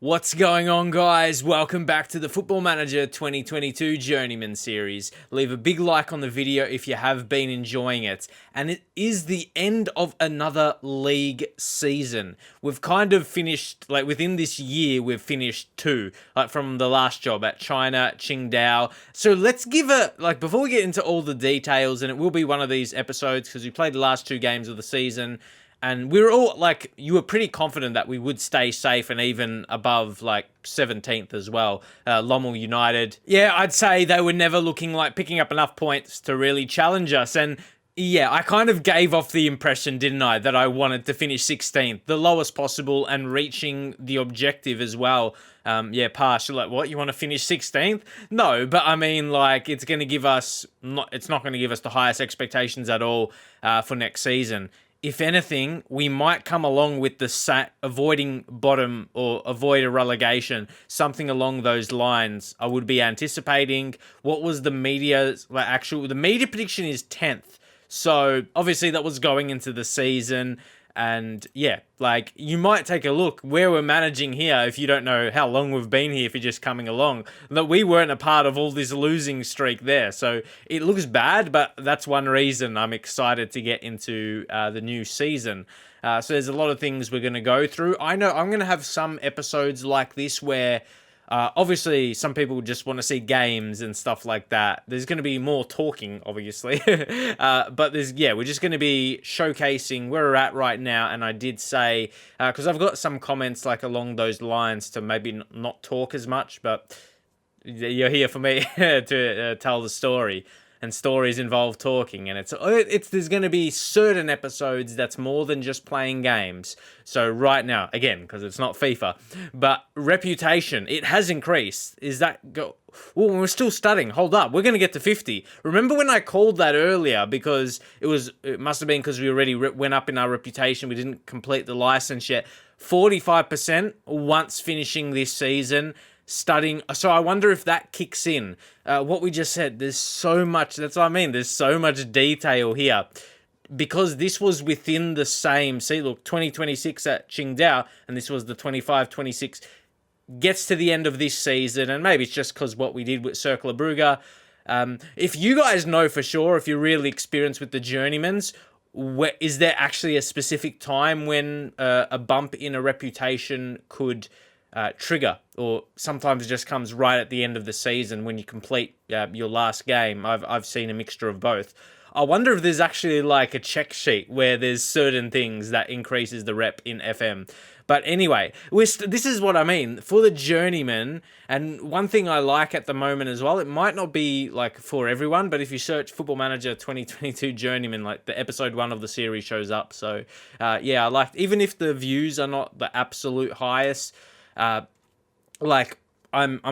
What's going on, guys? Welcome back to the Football Manager 2022 Journeyman series. Leave a big like on the video if you have been enjoying it. And it is the end of another league season. We've kind of finished, within this year, we've finished two, from the last job at China, Qingdao. So let's give before we get into all the details, and it will be one of these episodes because we played the last two games of the season. And we were all, you were pretty confident that we would stay safe and even above, 17th as well. Lommel United. Yeah, I'd say they were never looking like picking up enough points to really challenge us. And yeah, I kind of gave off the impression, didn't I, that I wanted to finish 16th, the lowest possible, and reaching the objective as well. Partial, what, you want to finish 16th? No, but I mean, it's going to give us, it's not going to give us the highest expectations at all for next season. If anything, we might come along with the avoiding bottom or avoid a relegation, something along those lines. I would be anticipating. What was the media's the media prediction is 10th. So obviously that was going into the season. And yeah, you might take a look where we're managing here if you don't know how long we've been here, if you're just coming along, that we weren't a part of all this losing streak there. So it looks bad, but that's one reason I'm excited to get into the new season. So there's a lot of things we're going to go through. I know I'm going to have some episodes like this where obviously some people just want to see games and stuff like that. There's going to be more talking, obviously. But we're just going to be showcasing where we're at right now. And I did say, because I've got some comments along those lines to maybe not talk as much, but you're here for me to tell the story. And stories involve talking, and there's going to be certain episodes that's more than just playing games. So right now, again, because it's not FIFA, but reputation, it has increased. We're still studying. Hold up, we're going to get to 50. Remember when I called that earlier because it must have been because we already went up in our reputation. We didn't complete the license yet. 45% once finishing this season. Studying, so I wonder if that kicks in. What we just said, there's so much, that's what I mean, there's so much detail here. Because this was within the same, 2026 at Qingdao, and this was the 25-26, gets to the end of this season, and maybe it's just because what we did with Cercle Brugge. If you guys know for sure, if you're really experienced with the Journeymans, is there actually a specific time when a bump in a reputation could trigger, or sometimes it just comes right at the end of the season when you complete your last game? I've seen a mixture of both. I wonder if there's actually a check sheet where there's certain things that increases the rep in FM. But anyway, this is what I mean for the Journeyman. And one thing I like at the moment as well, it might not be for everyone, but if you search Football Manager 2022 Journeyman, the episode 1 of the series shows up. So I like, even if the views are not the absolute highest, I'm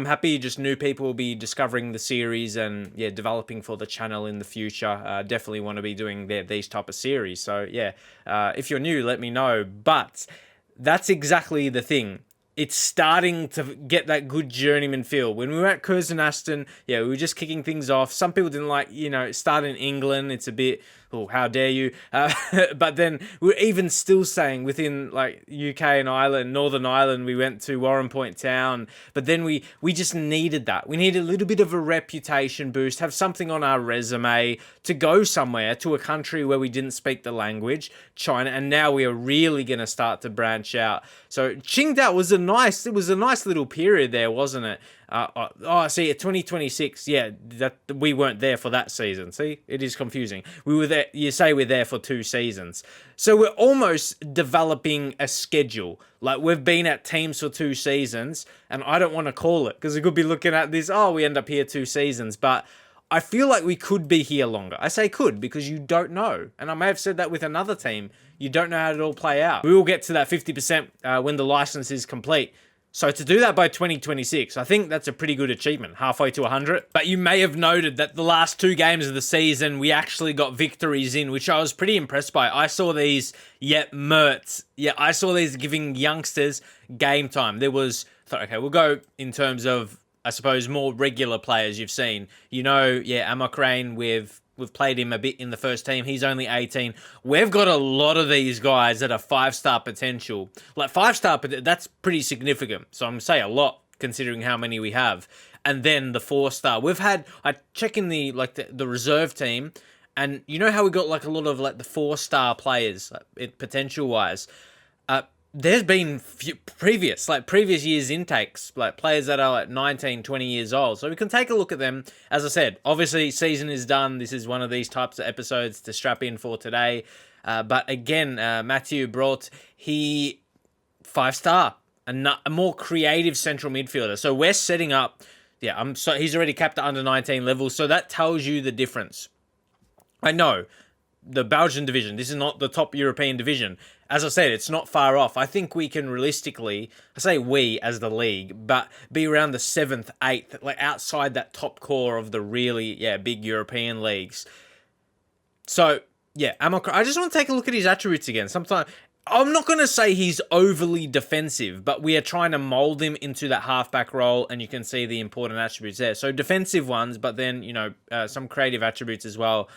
happy just new people will be discovering the series and developing for the channel in the future. Definitely want to be doing these type of series. So if you're new, let me know. But that's exactly the thing. It's starting to get that good journeyman feel. When we were at Aston, we were just kicking things off. Some people didn't start in England. It's a bit, oh, how dare you? But then we're even still saying within UK and Ireland, Northern Ireland, we went to Warren Point Town. But then we just needed that. We needed a little bit of a reputation boost, have something on our resume to go somewhere to a country where we didn't speak the language, China. And now we are really going to start to branch out. So Qingdao was a nice little period there, wasn't it? See, 2026, that we weren't there for that season. See, it is confusing. We were there, you say we're there for 2 seasons. So we're almost developing a schedule. We've been at teams for 2 seasons, and I don't want to call it, because we could be looking at this, we end up here 2 seasons, but I feel like we could be here longer. I say could, because you don't know. And I may have said that with another team. You don't know how it all play out. We will get to that 50% when the license is complete. So to do that by 2026, I think that's a pretty good achievement, halfway to 100. But you may have noted that the last 2 games of the season, we actually got victories in, which I was pretty impressed by. I saw these, Mertz. I saw these giving youngsters game time. There was, okay, we'll go in terms of I suppose, more regular players you've seen. Amok Rain, we've played him a bit in the first team. He's only 18. We've got a lot of these guys that are 5-star potential. Like 5-star, that's pretty significant. So I'm going to say a lot considering how many we have. And then the 4-star. I check in the reserve team, and you know how we got like a lot of like the 4-star players, potential-wise. There's been previous years' intakes, like players that are like 19, 20 years old. So we can take a look at them. As I said, obviously season is done. This is one of these types of episodes to strap in for today. But again, Matthew brought, 5-star, a more creative central midfielder. So we're setting up, he's already capped at under 19 levels. So that tells you the difference. I know, the Belgian division, this is not the top European division. As I said, it's not far off. I think we can realistically, I say we as the league, but be around the 7th, 8th, like outside that top core of the really, big European leagues. So, I just want to take a look at his attributes again. Sometimes, I'm not going to say he's overly defensive, but we are trying to mold him into that halfback role, and you can see the important attributes there. So defensive ones, but then, some creative attributes as well.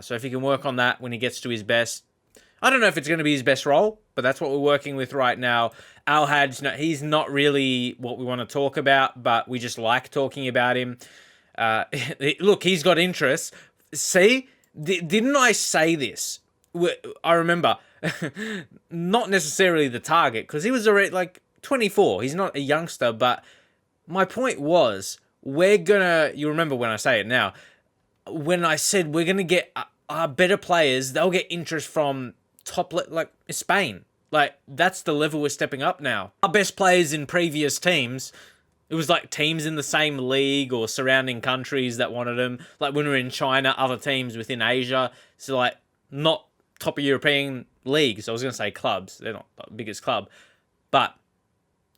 So if he can work on that when he gets to his best, I don't know if it's going to be his best role, but that's what we're working with right now. Al Hadj, he's not really what we want to talk about, but we just like talking about him. Look, he's got interests. See, didn't I say this? I remember, not necessarily the target, because he was already like 24. He's not a youngster, but my point was, you remember when I say it now, when I said we're going to get better players, they'll get interest from top, like Spain. Like, that's the level we're stepping up now. Our best players in previous teams, it was like teams in the same league or surrounding countries that wanted them. Like when we were in China, other teams within Asia. So like, not top European leagues. I was going to say clubs. They're not the biggest club. But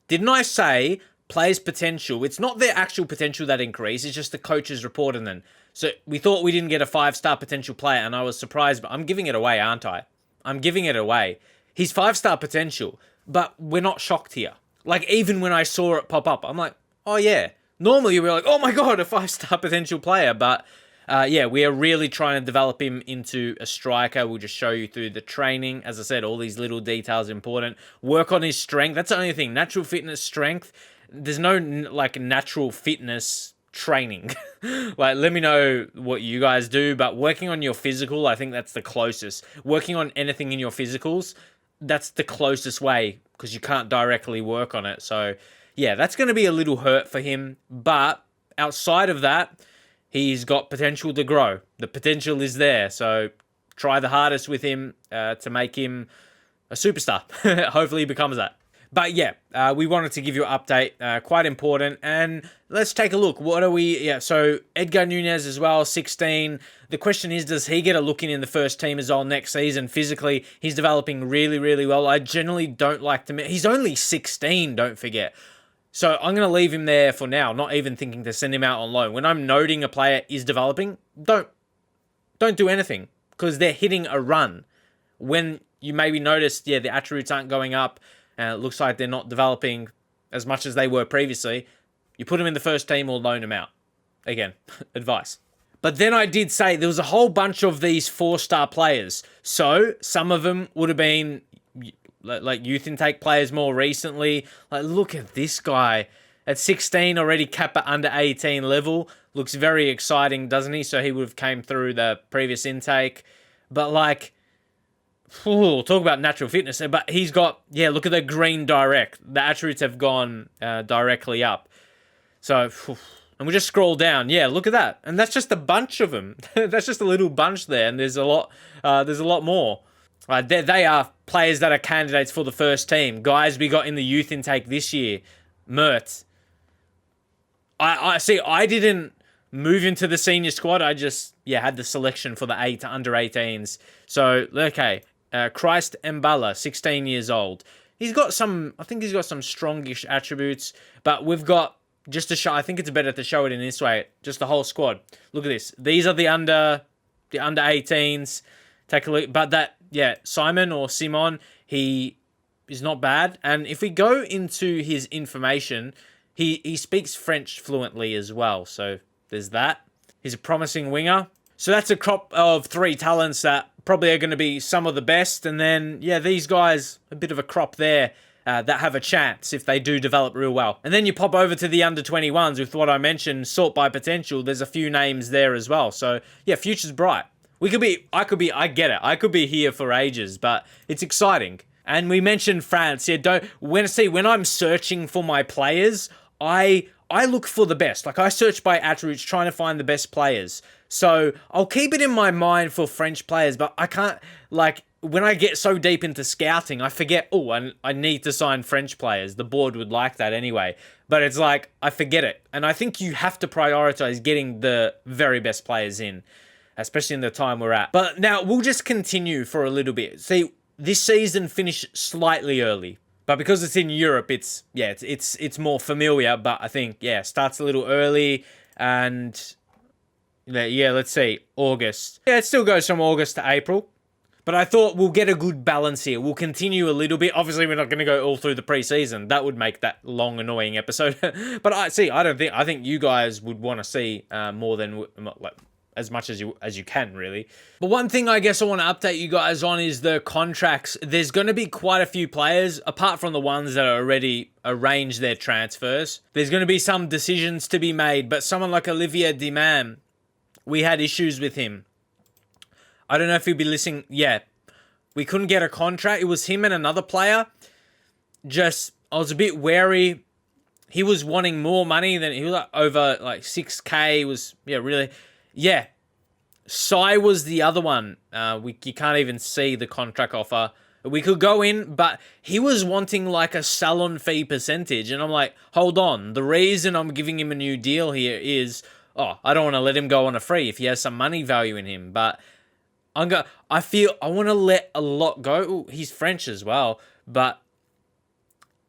didn't I say players' potential? It's not their actual potential that increased. It's just the coaches reporting them. So we thought we didn't get a 5-star potential player, and I was surprised, but I'm giving it away, aren't I? I'm giving it away. He's 5-star potential, but we're not shocked here. Like, even when I saw it pop up, I'm like, oh yeah. Normally we're like, oh my God, a 5-star potential player, but we are really trying to develop him into a striker. We'll just show you through the training. As I said, all these little details are important. Work on his strength. That's the only thing. Natural fitness, strength. There's no natural fitness training. Like, let me know what you guys do, but working on your physical, I think that's the closest. Working on anything in your physicals, that's the closest way, because you can't directly work on it. So that's going to be a little hurt for him, but outside of that, he's got potential to grow. The potential is there, so try the hardest with him to make him a superstar. Hopefully he becomes that. But we wanted to give you an update, quite important, and let's take a look. What are we? So Edgar Nunez as well, 16. The question is, does he get a look in the first team as well next season? Physically, he's developing really, really well. I generally don't like to. He's only 16, don't forget. So I'm going to leave him there for now, not even thinking to send him out on loan. When I'm noting a player is developing, don't do anything, because they're hitting a run. When you maybe notice, the attributes aren't going up, and it looks like they're not developing as much as they were previously, you put them in the first team or loan them out. Again, advice. But then I did say there was a whole bunch of these 4-star players. So some of them would have been like youth intake players more recently. Like, look at this guy. At 16, already cap at under 18 level. Looks very exciting, doesn't he? So he would have came through the previous intake. But like, talk about natural fitness. But he's got, look at the green direct. The attributes have gone directly up. So, and we just scroll down. Look at that. And that's just a bunch of them. That's just a little bunch there. And there's a lot more. They are players that are candidates for the first team. Guys we got in the youth intake this year. Mert. I see, I didn't move into the senior squad. I just, had the selection for the under 18s. So, okay. Christ Mbala, 16 years old. He's got some strongish attributes, but we've got, just to show, I think it's better to show it in this way, just the whole squad. Look at this. These are the under 18s. Take a look. But that, Simon or Simon, he is not bad. And if we go into his information, He speaks French fluently as well, so there's that. He's a promising winger. So that's a crop of 3 talents that probably are going to be some of the best. And then, yeah, these guys, a bit of a crop there that have a chance if they do develop real well. And then you pop over to the under-21s with what I mentioned, sort by potential. There's a few names there as well. So, yeah, future's bright. I get it. I could be here for ages, but it's exciting. And we mentioned France. Yeah, when I'm searching for my players, I look for the best. Like, I search by attributes, trying to find the best players. So I'll keep it in my mind for French players, but I can't, like, when I get so deep into scouting, I forget, I need to sign French players. The board would like that anyway. But it's like, I forget it. And I think you have to prioritize getting the very best players in, especially in the time we're at. But now we'll just continue for a little bit. See, this season finished slightly early. But because it's in Europe, it's more familiar. But I think, yeah, starts a little early. And yeah, let's see, August. Yeah, it still goes from August to April. But I thought we'll get a good balance here. We'll continue a little bit. Obviously, we're not going to go all through the preseason. That would make that long, annoying episode. But I think you guys would want to see more than as much as you can, really. But one thing I guess I want to update you guys on is the contracts. There's going to be quite a few players, apart from the ones that are already arranged their transfers. There's going to be some decisions to be made, but someone like Olivier Diman, we had issues with him. I don't know if he'll be listening. Yeah, we couldn't get a contract. It was him and another player. I was a bit wary. He was wanting more money than he was over 6K. Really. Yeah. Sai was the other one. You can't even see the contract offer. We could go in, but he was wanting like a salon fee percentage. And I'm like, hold on. The reason I'm giving him a new deal here is, I don't want to let him go on a free if he has some money value in him. But I want to let a lot go. Ooh, he's French as well. But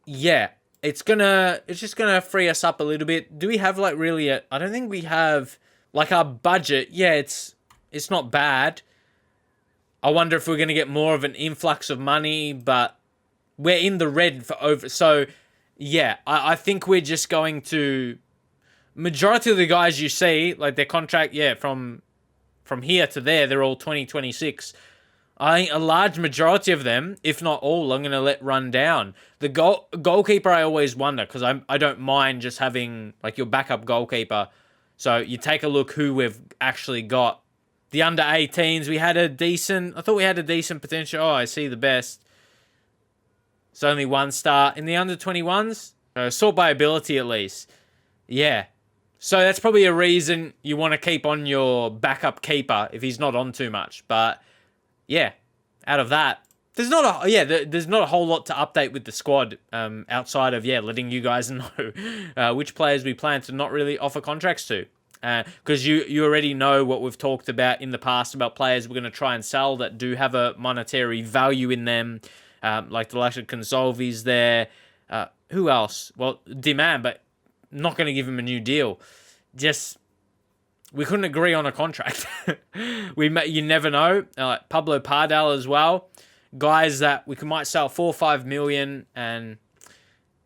yeah, it's just gonna free us up a little bit. Do we have I don't think we have our budget. Yeah, it's not bad. I wonder if we're going to get more of an influx of money, but we're in the red for over. So yeah, I think we're just going to, majority of the guys you see, like their contract, yeah, from here to there, they're all 2026. I think a large majority of them, if not all, I'm going to let run down. The goalkeeper, I always wonder, because I don't mind just having your backup goalkeeper. So you take a look who we've actually got. The under 18s, I thought we had a decent potential. I see the best. It's only 1 star. In the under 21s, sort by ability at least. Yeah. So that's probably a reason you want to keep on your backup keeper if he's not on too much. But yeah, out of that, there's not a whole lot to update with the squad outside of letting you guys know which players we plan to not really offer contracts to. Because you already know what we've talked about in the past about players we're going to try and sell that do have a monetary value in them, like the likes of Consolvi's there. Who else? Well, Demand, but not going to give him a new deal. We couldn't agree on a contract. You never know. Pablo Pardal as well. Guys that we might sell 4 or 5 million. And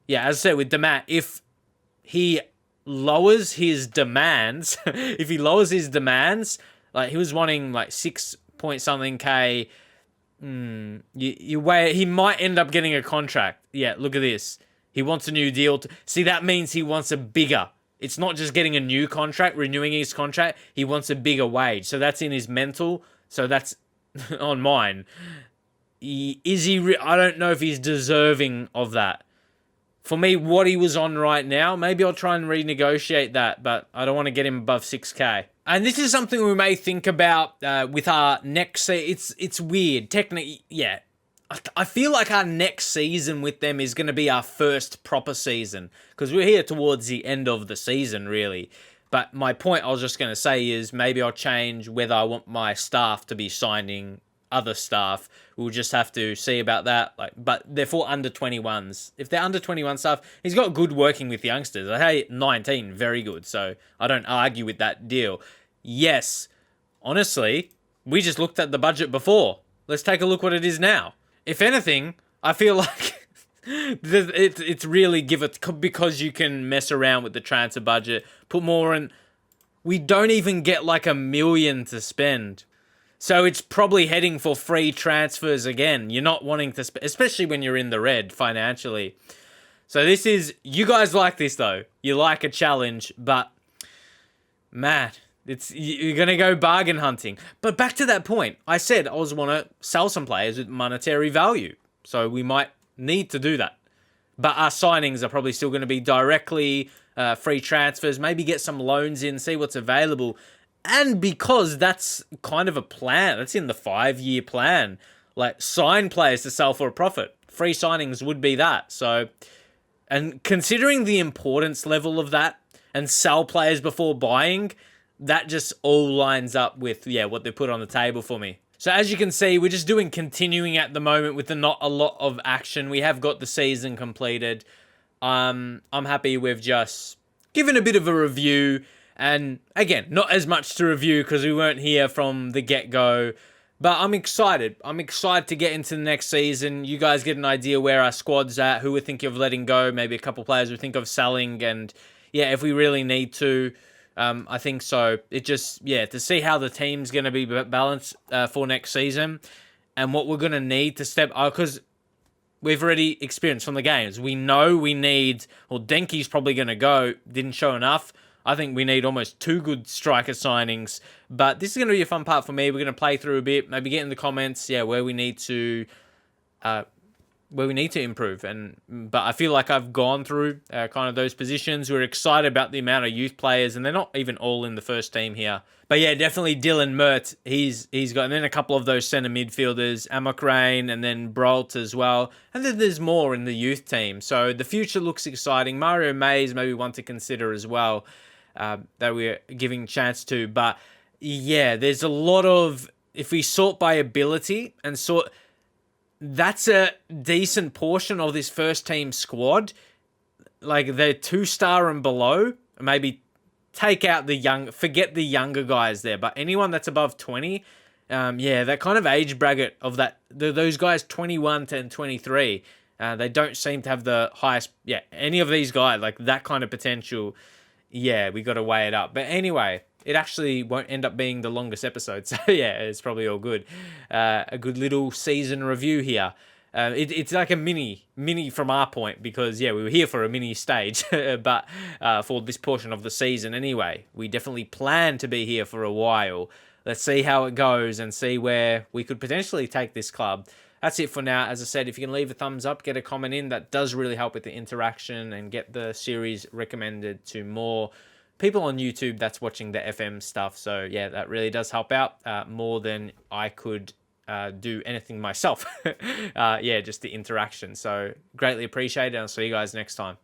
yeah, as I said, with Demand, if he lowers his demands, he was wanting 6 point something K. He might end up getting a contract. Yeah, look at this. He wants a new deal. See, that means he wants a bigger. It's not just getting a new contract, renewing his contract. He wants a bigger wage. So that's in his mental. So that's on mine. I don't know if he's deserving of that. For me, what he was on right now, maybe I'll try and renegotiate that, but I don't want to get him above 6K. And this is something we may think about with our next season. It's weird. Technically, yeah. I feel like our next season with them is going to be our first proper season, because we're here towards the end of the season, really. But my point I was just going to say is maybe I'll change whether I want my staff to be signing other staff. We'll just have to see about that. But they're for under 21s. If they're under 21 staff, he's got good working with youngsters. Hey, 19, very good. So I don't argue with that deal. Yes, honestly, we just looked at the budget before. Let's take a look what it is now. If anything, I feel like It's really give it, because you can mess around with the transfer budget, put more in. We don't even get like $1 million to spend. So it's probably heading for free transfers again. You're not wanting to spend, especially when you're in the red financially. So this is, you guys like this though. You like a challenge, but Matt, you're going to go bargain hunting. But back to that point, I said I was want to sell some players with monetary value. So we might need to do that. But our signings are probably still going to be directly free transfers. Maybe get some loans in, see what's available. And because that's kind of a plan, that's in the 5-year plan. Like, sign players to sell for a profit. Free signings would be that. So, and considering the importance level of that, and sell players before buying, that just all lines up with, what they put on the table for me. So as you can see, we're just doing continuing at the moment with not a lot of action. We have got the season completed. I'm happy with just giving a bit of a review. And again, not as much to review because we weren't here from the get-go. But I'm excited. I'm excited to get into the next season. You guys get an idea where our squad's at, who we're thinking of letting go, maybe a couple players we think of selling. And yeah, if we really need to, I think so. It just, to see how the team's going to be balanced for next season and what we're going to need to step up, because we've already experienced from the games. We know we need, well, Denke's probably going to go, didn't show enough. I think we need almost 2 good striker signings, but this is going to be a fun part for me. We're going to play through a bit, maybe get in the comments, where we need to improve. But I feel like I've gone through kind of those positions. We're excited about the amount of youth players, and they're not even all in the first team here. But yeah, definitely Dylan Mert. He's got, and then a couple of those centre midfielders, Amok Rain, and then Brolt as well. And then there's more in the youth team. So the future looks exciting. Mario Mays maybe one to consider as well, that we're giving a chance to. But yeah, there's a lot of, if we sort by ability and sort, that's a decent portion of this first team squad. Like, they're 2-star and below. Maybe take out forget the younger guys there. But anyone that's above 20, that kind of age bracket of that, those guys 21 to 23, they don't seem to have the highest, any of these guys, like that kind of potential. Yeah, we got to weigh it up. But anyway, it actually won't end up being the longest episode. So yeah, it's probably all good. A good little season review here. It's like a mini from our point, because we were here for a mini stage, but for this portion of the season anyway, we definitely plan to be here for a while. Let's see how it goes and see where we could potentially take this club. That's it for now. As I said, if you can leave a thumbs up, get a comment in, that does really help with the interaction and get the series recommended to more people on YouTube that's watching the FM stuff. So yeah, that really does help out more than I could do anything myself. Just the interaction. So greatly appreciated. I'll see you guys next time.